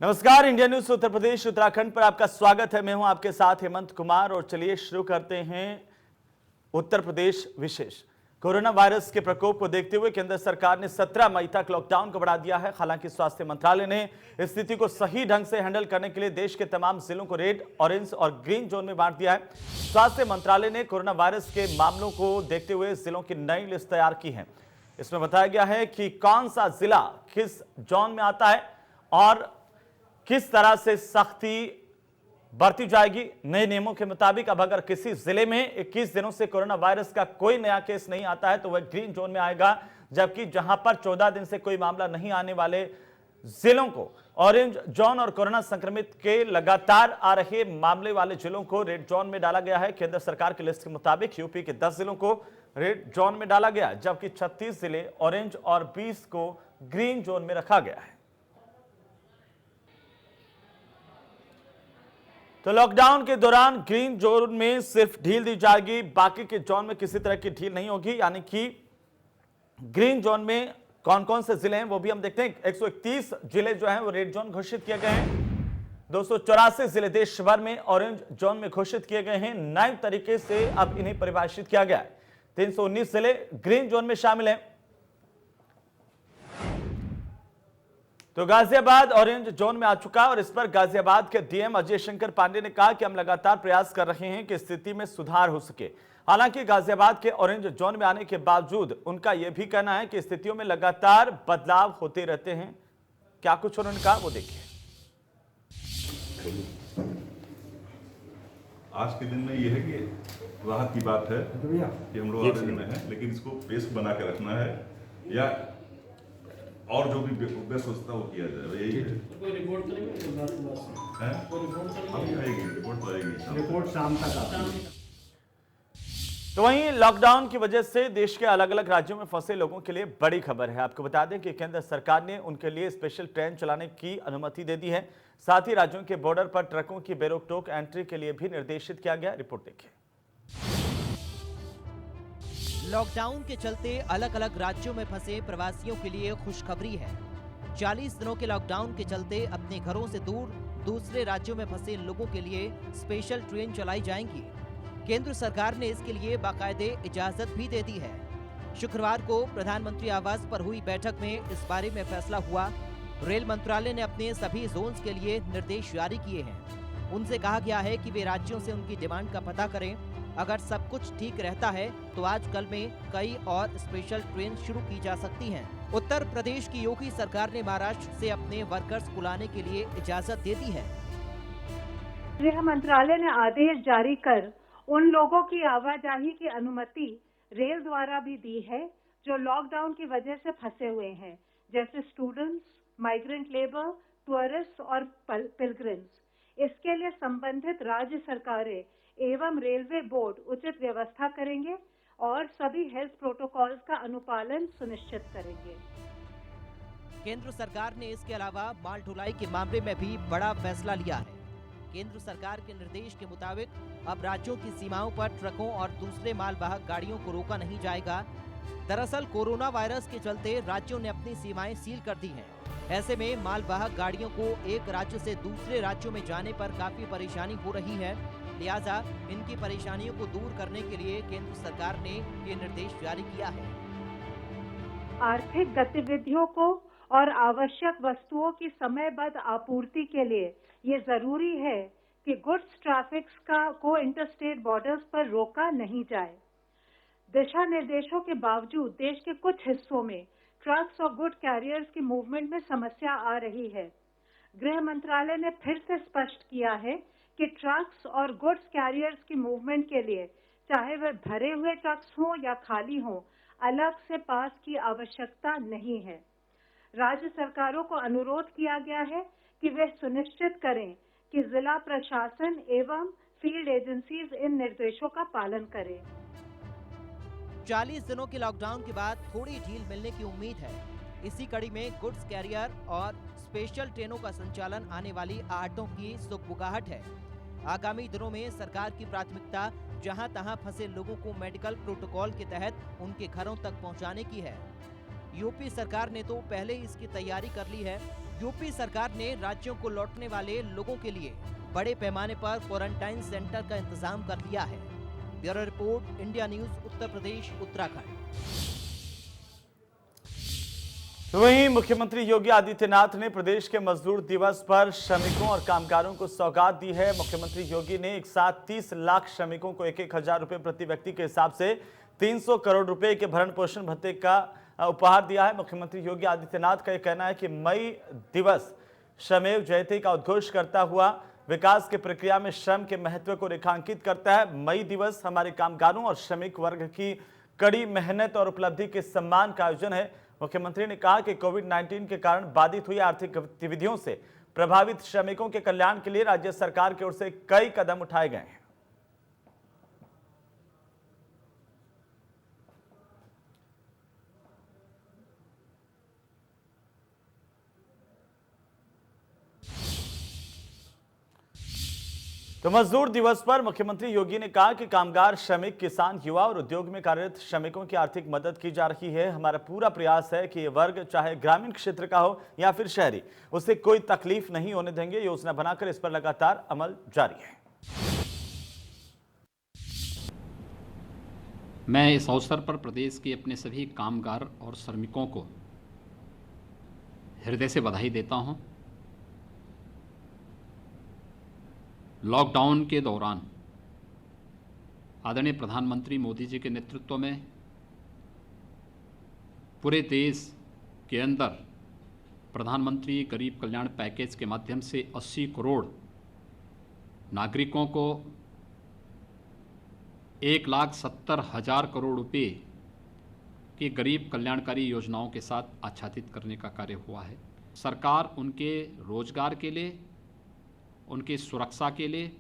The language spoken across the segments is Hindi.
नमस्कार, इंडिया न्यूज उत्तर प्रदेश उत्तराखंड पर आपका स्वागत है। मैं हूं आपके साथ हेमंत कुमार और चलिए शुरू करते हैं उत्तर प्रदेश विशेष। कोरोना वायरस के प्रकोप को देखते हुए केंद्र सरकार ने 17 मई तक लॉकडाउन को बढ़ा दिया है। हालांकि स्वास्थ्य मंत्रालय ने स्थिति को सही ढंग से हैंडल करने के लिए देश के तमाम जिलों को रेड, ऑरेंज और ग्रीन जोन में बांट दिया है। स्वास्थ्य मंत्रालय ने कोरोना वायरस के मामलों को देखते हुए जिलों की नई लिस्ट तैयार की है। इसमें बताया गया है कि कौन सा जिला किस जोन में आता है और किस तरह से सख्ती बरती जाएगी। नए नियमों के मुताबिक अब अगर किसी जिले में 21 दिनों से कोरोना वायरस का कोई नया केस नहीं आता है तो वह ग्रीन जोन में आएगा, जबकि जहां पर 14 दिन से कोई मामला नहीं आने वाले जिलों को ऑरेंज जोन और कोरोना संक्रमित के लगातार आ रहे मामले वाले जिलों को रेड जोन में डाला गया है। केंद्र सरकार की लिस्ट के मुताबिक यूपी के 10 जिलों को रेड जोन में डाला गया, जबकि 36 जिले ऑरेंज और 20 को ग्रीन जोन में रखा गया है। तो लॉकडाउन के दौरान ग्रीन जोन में सिर्फ ढील दी जाएगी, बाकी के जोन में किसी तरह की ढील नहीं होगी। यानी कि ग्रीन जोन में कौन कौन से जिले हैं वो भी हम देखते हैं। 131 जिले जो हैं वो रेड जोन घोषित किए गए हैं। 284 जिले देश भर में ऑरेंज जोन में घोषित किए गए हैं। नए तरीके से अब इन्हें परिभाषित किया गया है। 319 जिले ग्रीन जोन में शामिल हैं। तो गाजियाबाद ऑरेंज जोन में आ चुका है और इस पर गाजियाबाद के डीएम अजय शंकर पांडे ने कहा कि हम लगातार प्रयास कर रहे हैं कि स्थिति में सुधार हो सके। हालांकि गाजियाबाद के ऑरेंज जोन में आने के बावजूद उनका यह भी कहना है कि स्थितियों में लगातार बदलाव होते रहते हैं। क्या कुछ उन्होंने कहा वो देखिए। आज के दिन में यह है कि राहत की बात है कि हम लोग ऑरेंज में हैं, लेकिन इसको पेस्ट बना के रखना है या और जो भी बेस्ट होता है वो किया जाए। यही है। कोई रिपोर्ट तो नहीं है? कोई रिपोर्ट तो नहीं है? आएगी रिपोर्ट तो आएगी। रिपोर्ट शाम तक आएगी। तो वहीं लॉकडाउन की वजह से देश के अलग अलग राज्यों में फंसे लोगों के लिए बड़ी खबर है। आपको बता दें कि केंद्र सरकार ने उनके लिए स्पेशल ट्रेन चलाने की अनुमति दे दी है। साथ ही राज्यों के बॉर्डर पर ट्रकों की बेरोक टोक एंट्री के लिए भी निर्देशित किया गया। रिपोर्ट देखिए। लॉकडाउन के चलते अलग अलग राज्यों में फंसे प्रवासियों के लिए खुशखबरी है। 40 दिनों के लॉकडाउन के चलते अपने घरों से दूर दूसरे राज्यों में फंसे लोगों के लिए स्पेशल ट्रेन चलाई जाएंगी। केंद्र सरकार ने इसके लिए बाकायदे इजाजत भी दे दी है। शुक्रवार को प्रधानमंत्री आवास पर हुई बैठक में इस बारे में फैसला हुआ। रेल मंत्रालय ने अपने सभी जोन्स के लिए निर्देश जारी किए हैं। उनसे कहा गया है कि वे राज्यों से उनकी डिमांड का पता करें। अगर सब कुछ ठीक रहता है तो आज कल में कई और स्पेशल ट्रेन शुरू की जा सकती हैं। उत्तर प्रदेश की योगी सरकार ने महाराष्ट्र से अपने वर्कर्स बुलाने के लिए इजाजत दे दी है। गृह मंत्रालय ने आदेश जारी कर उन लोगों की आवाजाही की अनुमति रेल द्वारा भी दी है जो लॉकडाउन की वजह से फंसे हुए हैं, जैसे स्टूडेंट्स, माइग्रेंट लेबर, टूरिस्ट और पिलग्रिम्स। इसके लिए संबंधित राज्य सरकारें एवं रेलवे बोर्ड उचित व्यवस्था करेंगे और सभी हेल्थ प्रोटोकॉल्स का अनुपालन सुनिश्चित करेंगे। केंद्र सरकार ने इसके अलावा माल ढुलाई के मामले में भी बड़ा फैसला लिया है। केंद्र सरकार के निर्देश के मुताबिक अब राज्यों की सीमाओं पर ट्रकों और दूसरे मालवाहक गाड़ियों को रोका नहीं जाएगा। दरअसल कोरोना वायरस के चलते राज्यों ने अपनी सीमाएं सील कर दी हैं। ऐसे में मालवाहक गाड़ियों को एक राज्य से दूसरे राज्यों में जाने पर काफी परेशानी हो रही है। लिहाजा इनकी परेशानियों को दूर करने के लिए केंद्र सरकार ने ये निर्देश जारी किया है। आर्थिक गतिविधियों को और आवश्यक वस्तुओं की समयबद्ध आपूर्ति के लिए ये जरूरी है कि गुड्स ट्रैफिक को इंटरस्टेट बॉर्डर्स पर रोका नहीं जाए। दिशा निर्देशों के बावजूद देश के कुछ हिस्सों में ट्रक्स और गुड कैरियर्स की मूवमेंट में समस्या आ रही है। गृह मंत्रालय ने फिर से स्पष्ट किया है कि ट्रक्स और गुड्स कैरियर्स की मूवमेंट के लिए चाहे वह भरे हुए ट्रक्स हों या खाली हों, अलग से पास की आवश्यकता नहीं है। राज्य सरकारों को अनुरोध किया गया है कि वे सुनिश्चित करें कि जिला प्रशासन एवं फील्ड एजेंसीज इन निर्देशों का पालन करें। 40 दिनों के लॉकडाउन के बाद थोड़ी ढील मिलने की उम्मीद है। इसी कड़ी में गुड्स कैरियर और स्पेशल ट्रेनों का संचालन आने वाली आहटों की सुगबुगाहट है। आगामी दिनों में सरकार की प्राथमिकता जहां तहां फंसे लोगों को मेडिकल प्रोटोकॉल के तहत उनके घरों तक पहुंचाने की है। यूपी सरकार ने तो पहले ही इसकी तैयारी कर ली है। यूपी सरकार ने राज्यों को लौटने वाले लोगों के लिए बड़े पैमाने पर क्वारंटाइन सेंटर का इंतजाम कर लिया है। Bureau report, India news, Uttar Pradesh, Uttarakhand. वहीं मुख्यमंत्री योगी आदित्यनाथ ने प्रदेश के मजदूर दिवस पर श्रमिकों और कामगारों को सौगात दी है। मुख्यमंत्री योगी ने एक साथ 30 लाख श्रमिकों को 1,000 रुपए प्रति व्यक्ति के हिसाब से 300 करोड़ रुपए के भरण पोषण भत्ते का उपहार दिया है। मुख्यमंत्री योगी आदित्यनाथ का यह कहना है कि मई दिवस श्रमेव जयते का उद्घोष करता हुआ विकास की प्रक्रिया में श्रम के महत्व को रेखांकित करता है। मई दिवस हमारे कामगारों और श्रमिक वर्ग की कड़ी मेहनत और उपलब्धि के सम्मान का आयोजन है। मुख्यमंत्री ने कहा कि कोविड-19 के कारण बाधित हुई आर्थिक गतिविधियों से प्रभावित श्रमिकों के कल्याण के लिए राज्य सरकार की ओर से कई कदम उठाए गए हैं। तो मजदूर दिवस पर मुख्यमंत्री योगी ने कहा कि कामगार, श्रमिक, किसान, युवा और उद्योग में कार्यरत श्रमिकों की आर्थिक मदद की जा रही है। हमारा पूरा प्रयास है कि ये वर्ग चाहे ग्रामीण क्षेत्र का हो या फिर शहरी, उसे कोई तकलीफ नहीं होने देंगे। योजना बनाकर इस पर लगातार अमल जारी है। मैं इस अवसर पर प्रदेश के अपने सभी कामगार और श्रमिकों को हृदय से बधाई देता हूं। लॉकडाउन के दौरान आदरणीय प्रधानमंत्री मोदी जी के नेतृत्व में पूरे देश के अंदर प्रधानमंत्री गरीब कल्याण पैकेज के माध्यम से 80 करोड़ नागरिकों को 1,70,000 करोड़ रुपए की गरीब कल्याणकारी योजनाओं के साथ आच्छादित करने का कार्य हुआ है। सरकार उनके रोजगार के लिए, उनकी सुरक्षा के लिए,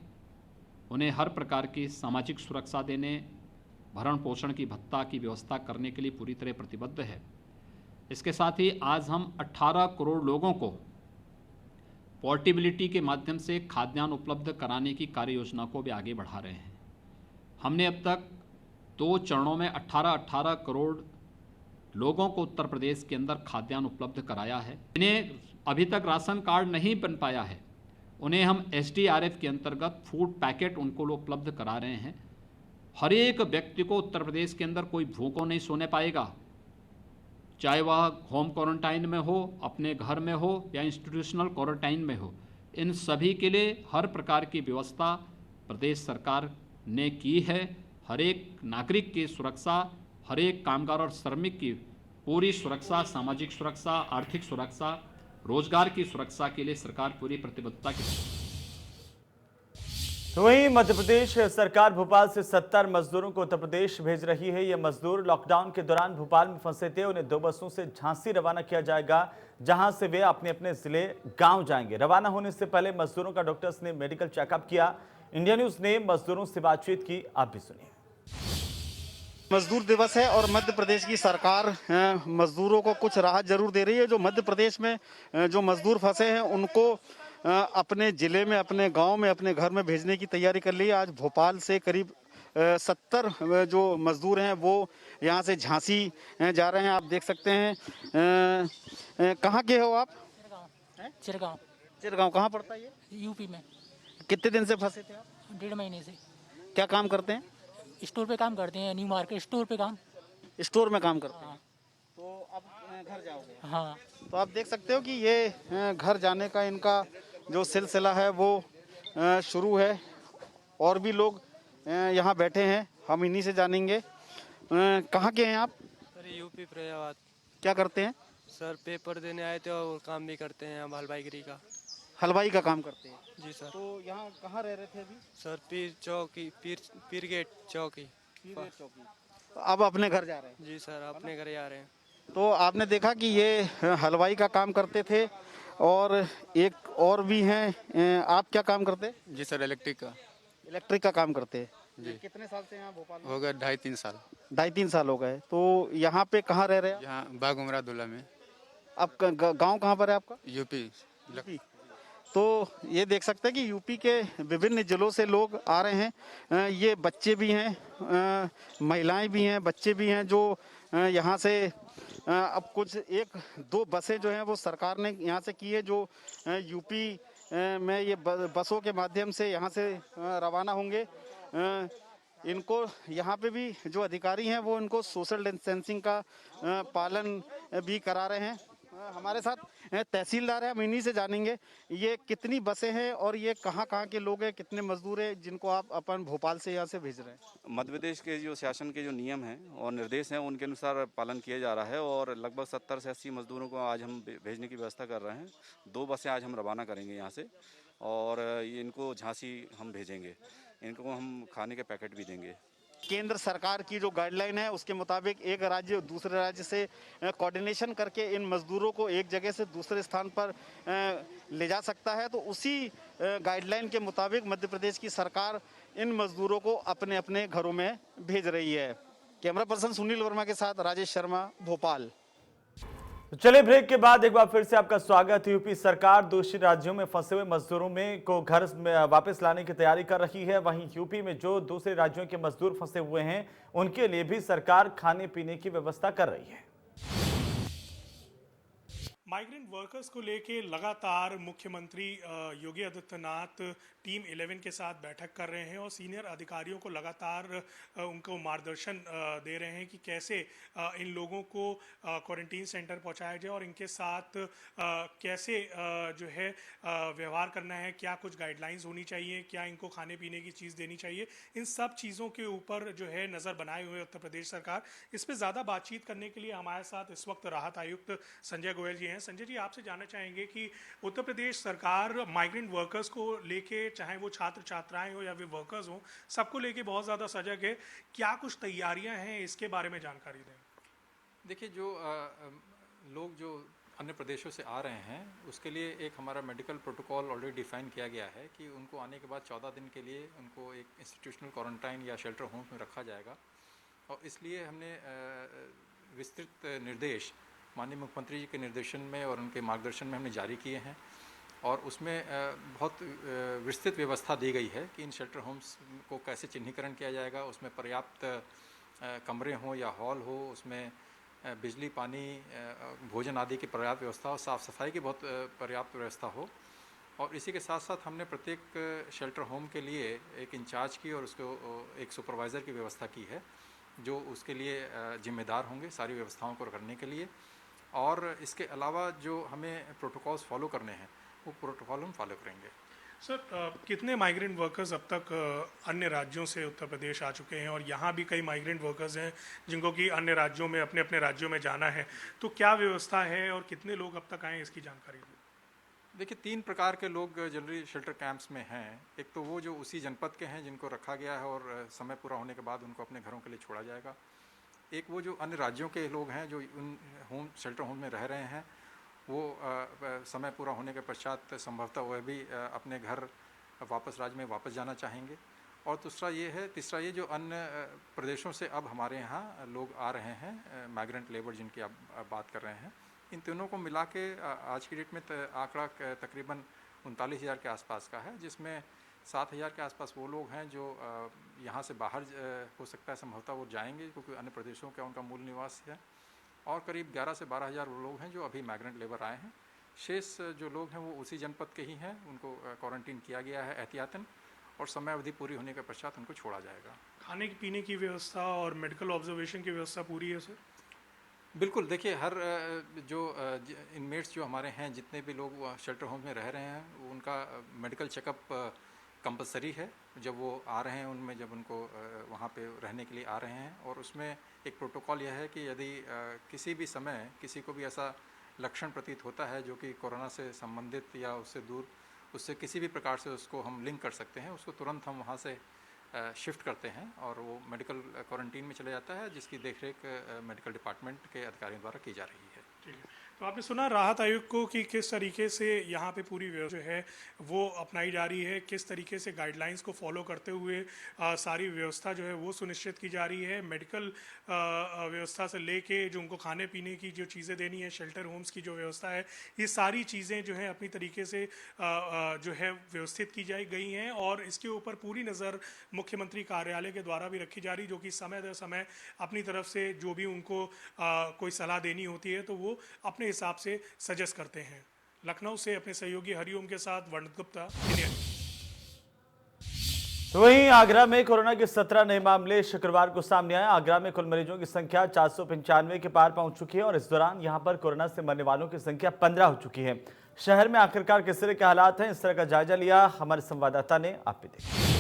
उन्हें हर प्रकार की सामाजिक सुरक्षा देने, भरण पोषण की भत्ता की व्यवस्था करने के लिए पूरी तरह प्रतिबद्ध है। इसके साथ ही आज हम 18 करोड़ लोगों को पोर्टेबिलिटी के माध्यम से खाद्यान्न उपलब्ध कराने की कार्य योजना को भी आगे बढ़ा रहे हैं। हमने अब तक 2 चरणों में 18 करोड़ लोगों को उत्तर प्रदेश के अंदर खाद्यान्न उपलब्ध कराया है। इन्हें अभी तक राशन कार्ड नहीं बन पाया है, उन्हें हम SDRF के अंतर्गत फूड पैकेट उनको लोग उपलब्ध करा रहे हैं। हर एक व्यक्ति को उत्तर प्रदेश के अंदर कोई भूखों नहीं सोने पाएगा, चाहे वह होम क्वारंटाइन में हो, अपने घर में हो या इंस्टीट्यूशनल क्वारंटाइन में हो। इन सभी के लिए हर प्रकार की व्यवस्था प्रदेश सरकार ने की है। हर एक नागरिक की सुरक्षा, हर एक कामगार और श्रमिक की पूरी सुरक्षा, सामाजिक सुरक्षा, आर्थिक सुरक्षा, रोजगार की सुरक्षा के लिए सरकार पूरी प्रतिबद्धता की। तो वहीं मध्य प्रदेश सरकार भोपाल से 70 मजदूरों को उत्तर प्रदेश भेज रही है। ये मजदूर लॉकडाउन के दौरान भोपाल में फंसे थे। उन्हें 2 बसों से झांसी रवाना किया जाएगा, जहां से वे अपने अपने जिले गांव जाएंगे। रवाना होने से पहले मजदूरों का डॉक्टर्स ने मेडिकल चेकअप किया। इंडिया न्यूज ने मजदूरों से बातचीत की, आप भी सुनिए। मजदूर दिवस है और मध्य प्रदेश की सरकार मजदूरों को कुछ राहत जरूर दे रही है। जो मध्य प्रदेश में जो मजदूर फंसे हैं उनको अपने जिले में, अपने गांव में, अपने घर में भेजने की तैयारी कर ली है। आज भोपाल से करीब 70 जो मजदूर हैं वो यहां से झांसी जा रहे हैं। आप देख सकते हैं। कहाँ के हो आप? चिरगांव। चिरगांव कहाँ पड़ता है ये? यूपी में। कितने दिन से फंसे थे आप? 1.5 महीने से। क्या काम करते हैं? स्टोर पे काम करते हैं, न्यू मार्केट स्टोर पे काम। स्टोर में काम करते हैं। हाँ। तो अब घर जाओगे? हाँ। तो आप देख सकते हो कि ये घर जाने का इनका जो सिलसिला है वो शुरू है। और भी लोग यहाँ बैठे हैं, हम इन्हीं से जानेंगे। कहाँ के हैं आप? Sir UP Faizabad. क्या करते हैं? सर पेपर देने आए थे और काम भी करते हैं हम हलवाईगिरी का। हलवाई का काम करते हैं? जी सर। तो यहाँ कहाँ रह रहे थे अभी? सर पीर चौकी, पीर गेट चौकी। चौकी। तो अब अपने घर जा रहे हैं? जी सर, अपने घर आ रहे हैं। तो आपने देखा कि ये हलवाई का काम करते थे और एक और भी हैं। आप क्या काम करते हैं? जी सर, इलेक्ट्रिक का। इलेक्ट्रिक का काम करते हैं जी। कितने साल से यहाँ भोपाल में? हो गया 2.5-3 साल। 2.5-3 साल हो गए। तो यहाँ पे कहाँ रह रहे हैं? यहाँ बाग उमरा दुल्ला में। आप गांव कहाँ पर है आपका? यूपी। तो ये देख सकते हैं कि यूपी के विभिन्न जिलों से लोग आ रहे हैं। ये बच्चे भी हैं, महिलाएं भी हैं, बच्चे भी हैं जो यहाँ से अब कुछ 1-2 बसें जो हैं वो सरकार ने यहाँ से की है, जो यूपी में ये बसों के माध्यम से यहाँ से रवाना होंगे। इनको यहाँ पे भी जो अधिकारी हैं वो इनको सोशल डिस्टेंसिंग का पालन भी करा रहे हैं। हमारे साथ तहसीलदार है, हम इन्हीं से जानेंगे ये कितनी बसें हैं और ये कहाँ के लोग हैं, कितने मजदूर हैं जिनको आप अपन भोपाल से यहाँ से भेज रहे हैं। मध्य प्रदेश के जो शासन के जो नियम हैं और निर्देश हैं उनके अनुसार पालन किया जा रहा है और लगभग 70 से 80 मजदूरों को आज हम भेजने की व्यवस्था कर रहे हैं। 2 बसें आज हम रवाना करेंगे यहाँ से और इनको झांसी हम भेजेंगे। इनको हम खाने के पैकेट भी देंगे। केंद्र सरकार की जो गाइडलाइन है उसके मुताबिक एक राज्य दूसरे राज्य से कोऑर्डिनेशन करके इन मजदूरों को एक जगह से दूसरे स्थान पर ले जा सकता है। तो उसी गाइडलाइन के मुताबिक मध्य प्रदेश की सरकार इन मजदूरों को अपने अपने घरों में भेज रही है। कैमरा पर्सन सुनील वर्मा के साथ राजेश शर्मा, भोपाल। तो चलिए ब्रेक के बाद एक बार फिर से आपका स्वागत है। यूपी सरकार दूसरे राज्यों में फंसे हुए मजदूरों में को घर में वापस लाने की तैयारी कर रही है। वहीं यूपी में जो दूसरे राज्यों के मजदूर फंसे हुए हैं उनके लिए भी सरकार खाने पीने की व्यवस्था कर रही है। माइग्रेंट वर्कर्स को लेके लगातार मुख्यमंत्री योगी आदित्यनाथ टीम 11 के साथ बैठक कर रहे हैं और सीनियर अधिकारियों को लगातार उनको मार्गदर्शन दे रहे हैं कि कैसे इन लोगों को क्वारंटीन सेंटर पहुंचाया जाए और इनके साथ कैसे जो है व्यवहार करना है, क्या कुछ गाइडलाइंस होनी चाहिए, क्या इनको खाने पीने की चीज़ देनी चाहिए। इन सब चीज़ों के ऊपर जो है नज़र बनाए हुए उत्तर प्रदेश सरकार। इस पर ज़्यादा बातचीत करने के लिए हमारे साथ इस वक्त राहत आयुक्त संजय गोयल जी हैं। संजय जी, आपसे जानना चाहेंगे कि उत्तर प्रदेश सरकार माइग्रेंट वर्कर्स को लेके, चाहे वो छात्र छात्राएं हो या फिर वर्कर्स हो, सबको लेके बहुत ज़्यादा सजग है। क्या कुछ तैयारियां हैं, इसके बारे में जानकारी दें। देखिए, जो लोग जो अन्य प्रदेशों से आ रहे हैं उसके लिए एक हमारा मेडिकल प्रोटोकॉल ऑलरेडी डिफाइन किया गया है कि उनको आने के बाद 14 दिन के लिए उनको एक इंस्टीट्यूशनल क्वारंटाइन या शेल्टर होम में रखा जाएगा। और इसलिए हमने विस्तृत निर्देश माननीय मुख्यमंत्री जी के निर्देशन में और उनके मार्गदर्शन में हमने जारी किए हैं और उसमें बहुत विस्तृत व्यवस्था दी गई है कि इन शेल्टर होम्स को कैसे चिन्हीकरण किया जाएगा, उसमें पर्याप्त कमरे हों या हॉल हो, उसमें बिजली, पानी, भोजन आदि की पर्याप्त व्यवस्था हो, साफ़ सफाई की बहुत पर्याप्त व्यवस्था हो। और इसी के साथ साथ हमने प्रत्येक शेल्टर होम के लिए एक इंचार्ज की और उसको एक सुपरवाइज़र की व्यवस्था की है जो उसके लिए जिम्मेदार होंगे सारी व्यवस्थाओं को करने के लिए। और इसके अलावा जो हमें प्रोटोकॉल्स फॉलो करने हैं वो प्रोटोकॉल हम फॉलो करेंगे। सर, कितने माइग्रेंट वर्कर्स अब तक अन्य राज्यों से उत्तर प्रदेश आ चुके हैं और यहाँ भी कई माइग्रेंट वर्कर्स हैं जिनको कि अन्य राज्यों में अपने अपने राज्यों में जाना है, तो क्या व्यवस्था है और कितने लोग अब तक आए, इसकी जानकारी दें। देखिए, 3 प्रकार के लोग जनरली शेल्टर कैंप्स में हैं। एक तो वो जो उसी जनपद के हैं जिनको रखा गया है और समय पूरा होने के बाद उनको अपने घरों के लिए छोड़ा जाएगा। एक वो जो अन्य राज्यों के लोग हैं जो उन शेल्टर होम में रह रहे हैं, वो समय पूरा होने के पश्चात संभवतः वह भी अपने घर वापस राज्य में वापस जाना चाहेंगे। और तीसरा ये जो अन्य प्रदेशों से अब हमारे यहाँ लोग आ रहे हैं, माइग्रेंट लेबर जिनकी आप बात कर रहे हैं, इन तीनों को मिला के आज की डेट में आंकड़ा तकरीबन 39,000 के आसपास का है, जिसमें 7,000 के आसपास वो लोग हैं जो यहाँ से बाहर हो सकता है संभवतः वो जाएंगे क्योंकि अन्य प्रदेशों का उनका मूल निवास है। और करीब 11 से 12,000 वो लोग हैं जो अभी माइग्रेंट लेबर आए हैं। शेष जो लोग हैं वो उसी जनपद के ही हैं, उनको क्वारंटीन किया गया है एहतियातन और समय अवधि पूरी होने के पश्चात उनको छोड़ा जाएगा। खाने पीने की व्यवस्था और मेडिकल ऑब्जर्वेशन की व्यवस्था पूरी है सर? बिल्कुल। देखिए, हर जो इनमेट्स जो हमारे हैं, जितने भी लोग शेल्टर होम में रह रहे हैं, उनका मेडिकल चेकअप कंपलसरी है जब वो आ रहे हैं उनमें, जब उनको वहाँ पे रहने के लिए आ रहे हैं। और उसमें एक प्रोटोकॉल यह है कि यदि किसी भी समय किसी को भी ऐसा लक्षण प्रतीत होता है जो कि कोरोना से संबंधित या उससे दूर, उससे किसी भी प्रकार से उसको हम लिंक कर सकते हैं, उसको तुरंत हम वहाँ से शिफ्ट करते हैं और वो मेडिकल क्वारंटीन में चले जाता है, जिसकी देखरेख मेडिकल डिपार्टमेंट के अधिकारियों द्वारा की जा रही है। ठीक है। तो आपने सुना राहत आयोग को कि किस तरीके से यहाँ पे पूरी व्यवस्था जो है वो अपनाई जा रही है, किस तरीके से गाइडलाइंस को फॉलो करते हुए सारी व्यवस्था जो है वो सुनिश्चित की जा रही है। मेडिकल व्यवस्था से लेके जो उनको खाने पीने की जो चीज़ें देनी है, शेल्टर होम्स की जो व्यवस्था है, ये सारी चीज़ें जो है अपनी तरीके से जो है व्यवस्थित की जाई गई हैं और इसके ऊपर पूरी नज़र मुख्यमंत्री कार्यालय के द्वारा भी रखी जा रही, जो कि समय दर समय अपनी तरफ से जो भी उनको कोई सलाह देनी होती है तो वो अपने हिसाब से सजेस्ट करते हैं। लखनऊ से अपने सहयोगी हरिओम के साथ वर्णित गुप्ता, इंडिया न्यूज़। तो वहीं आगरा में कोरोना के 17 नए मामले शुक्रवार को सामने आए। आगरा में कुल मरीजों की संख्या 495 के पार पहुंच चुकी है और इस दौरान यहां पर कोरोना से मरने वालों की संख्या 15 हो चुकी है। शहर में आखिरकार किस तरह के हालात हैं, इस तरह का जायजा लिया हमारे संवाददाता ने। आप भी देखिए।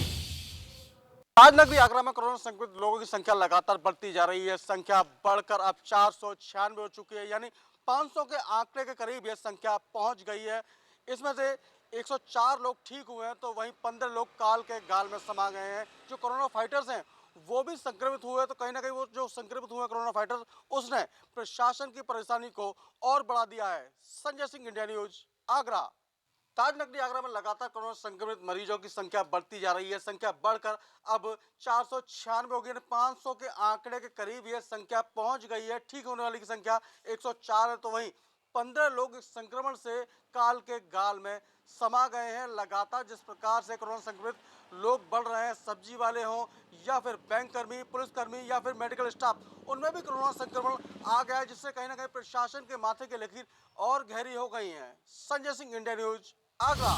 आज नगरी आगरा में कोरोना संक्रमित लोगों की संख्या लगातार बढ़ती जा रही है। संख्या बढ़कर अब 496 हो चुकी है, यानी 500 के आंकड़े के करीब यह संख्या पहुंच गई है। इसमें से 104 लोग ठीक हुए हैं, तो वहीं 15 लोग काल के गाल में समा गए हैं। जो कोरोना फाइटर्स हैं वो भी संक्रमित हुए, तो कहीं ना कहीं वो जो संक्रमित हुए कोरोना फाइटर्स, उसने प्रशासन की परेशानी को और बढ़ा दिया है। Sanjay Singh, India news, Agra. ताजनगरी आगरा में लगातार कोरोना संक्रमित मरीजों की संख्या बढ़ती जा रही है। संख्या बढ़कर अब 496 हो गई है। 500 के आंकड़े के करीब यह संख्या पहुंच गई है। ठीक होने वाली की संख्या 104 है, तो वहीं 15 लोग इस संक्रमण से काल के गाल में समा गए हैं। लगातार जिस प्रकार से कोरोना संक्रमित लोग बढ़ रहे हैं, सब्जी वाले हों या फिर बैंक कर्मी, पुलिसकर्मी या फिर मेडिकल स्टाफ, उनमें भी कोरोना संक्रमण आ गया है, जिससे कहीं ना कहीं प्रशासन के माथे की लकीर और गहरी हो गई है। Sanjay Singh, India news, Agra.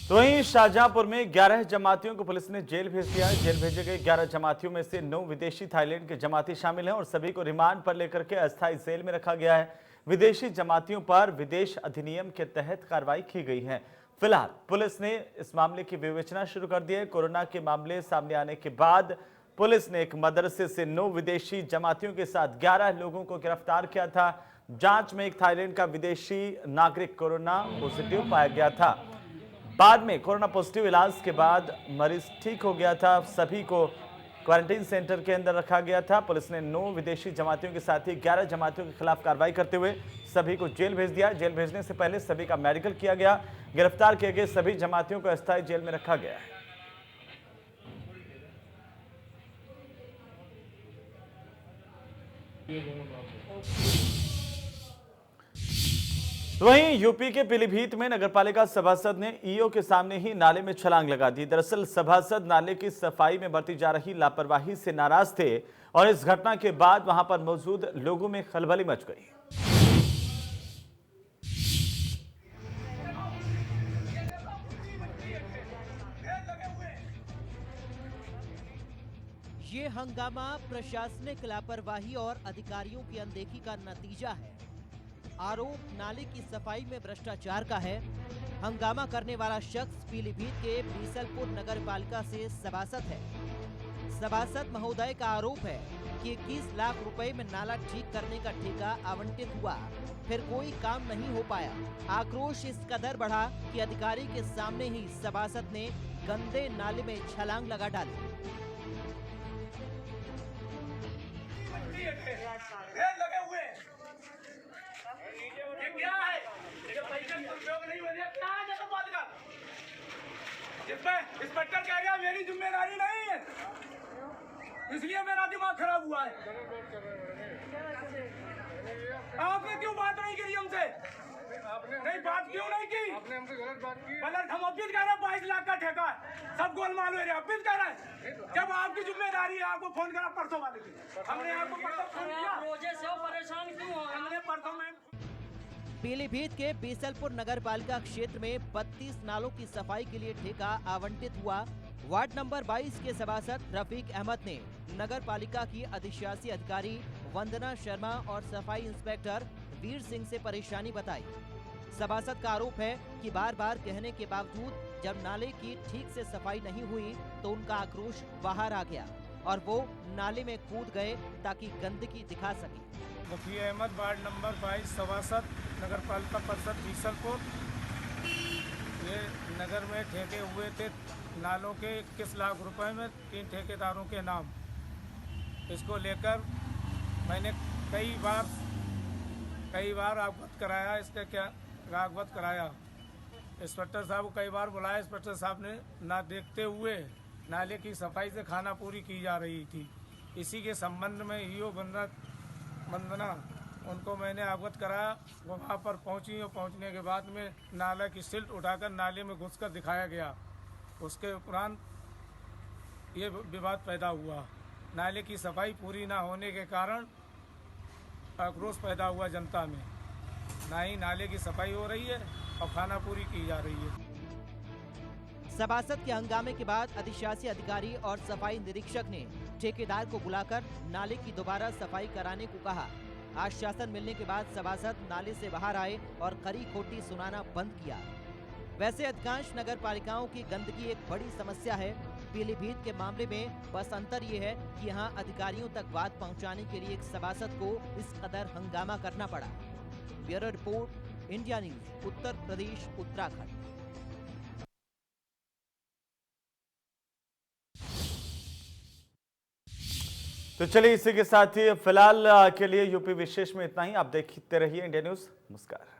तो वहीं शाहजहांपुर में 11 जमातियों को पुलिस ने जेल भेज दिया। जेल भेजे गए 11 जमातियों में से 9 विदेशी थाईलैंड के जमाती शामिल हैं और सभी को रिमांड पर लेकर के अस्थायी जेल में रखा गया है। विदेशी जमातियों पर विदेश अधिनियम के तहत कार्रवाई की गई है। फिलहाल पुलिस ने इस मामले की विवेचना शुरू कर दी है। कोरोना के मामले सामने आने के बाद पुलिस ने एक मदरसे से 9 विदेशी जमातियों के साथ 11 लोगों को गिरफ्तार किया था। जांच में एक थाईलैंड का विदेशी नागरिक कोरोना पॉजिटिव पाया गया था। बाद में कोरोना पॉजिटिव इलाज के बाद मरीज ठीक हो गया था। सभी को क्वारंटाइन सेंटर के अंदर रखा गया था। पुलिस ने 9 विदेशी जमातियों के साथ ही 11 जमातियों के खिलाफ कार्रवाई करते हुए सभी को जेल भेज दिया। जेल भेजने से पहले सभी का मेडिकल किया गया। गिरफ्तार किए गए सभी जमातियों को अस्थायी जेल में रखा गया है। वहीं यूपी के पीलीभीत में नगरपालिका सभासद ने ईओ के सामने ही नाले में छलांग लगा दी। दरअसल सभासद नाले की सफाई में बरती जा रही लापरवाही से नाराज थे और इस घटना के बाद वहां पर मौजूद लोगों में खलबली मच गई। ये हंगामा प्रशासनिक लापरवाही और अधिकारियों की अनदेखी का नतीजा है। आरोप नाले की सफाई में भ्रष्टाचार का है। हंगामा करने वाला शख्स पीलीभीत के बीसलपुर नगरपालिका से सभासद है। सभासद महोदय का आरोप है कि 21 लाख रुपए में नाला ठीक करने का ठेका आवंटित हुआ, फिर कोई काम नहीं हो पाया। आक्रोश इस कदर बढ़ा कि अधिकारी के सामने ही सभासद ने गंदे नाले में छलांग लगा डाली। इंस्पेक्टर कह गया मेरी जिम्मेदारी नहीं है, इसलिए मेरा दिमाग खराब हुआ है। आपने क्यों बात नहीं करी हमसे? नहीं बात क्यों नहीं की? आपने हमसे गलत बात की। गलत हम अभी कह रहे हैं 22 लाख का ठेका है, सब गोलमाल हो रहे हैं, अभी कह रहे हैं। जब आपकी जिम्मेदारी है, आपको फोन करा परसों वाले दिन, हमने आपको परसों फोन किया। रोजे से परेशान क्यों हो? हमने परसों में पीलीभीत के बीसलपुर नगरपालिका क्षेत्र में 32 नालों की सफाई के लिए ठेका आवंटित हुआ। वार्ड नंबर 22 के सभासद रफीक अहमद ने नगरपालिका की अधिशासी अधिकारी वंदना शर्मा और सफाई इंस्पेक्टर वीर सिंह से परेशानी बताई। सभासद का आरोप है कि बार बार कहने के बावजूद जब नाले की ठीक से सफाई नहीं हुई तो उनका आक्रोश बाहर आ गया और वो नाले में कूद गए ताकि गंदगी दिखा सके। रफी अहमद, वार्ड नंबर 22, सभासद, नगरपालिका परिषद बीसलपुर। ये नगर में ठेके हुए थे नालों के 21 लाख रुपए में 3 ठेकेदारों के नाम। इसको लेकर मैंने कई बार कई बार अवगत कराया, इसका क्या अवगत कराया। इंस्पेक्टर साहब को कई बार बुलाया, इंस्पेक्टर साहब ने ना देखते हुए नाले की सफाई से खाना पूरी की जा रही थी। इसी के संबंध में ईओ वंदना उनको मैंने अवगत कराया। वो वहाँ पर पहुँची और पहुँचने के बाद में नाला की सिल्ट उठाकर नाले में घुसकर दिखाया गया। उसके उपरांत ये विवाद पैदा हुआ। नाले की सफाई पूरी ना होने के कारण आक्रोश पैदा हुआ जनता में। ना ही नाले की सफाई हो रही है और खाना पूरी की जा रही है। सभासद के हंगामे के बाद अधिशासी अधिकारी और सफाई निरीक्षक ने ठेकेदार को बुलाकर नाले की दोबारा सफाई कराने को कहा। आश्वासन मिलने के बाद सभासद नाले से बाहर आए और खरी खोटी सुनाना बंद किया। वैसे अधिकांश नगर पालिकाओं की गंदगी एक बड़ी समस्या है। पीलीभीत के मामले में बस अंतर ये है कि यहाँ अधिकारियों तक बात पहुँचाने के लिए एक सभासद को इस कदर हंगामा करना पड़ा। Bureau report, India news, Uttar Pradesh, Uttarakhand. तो चलिए इसी के साथ ही फिलहाल के लिए यूपी विशेष में इतना ही। आप देखते रहिए इंडिया न्यूज। नमस्कार।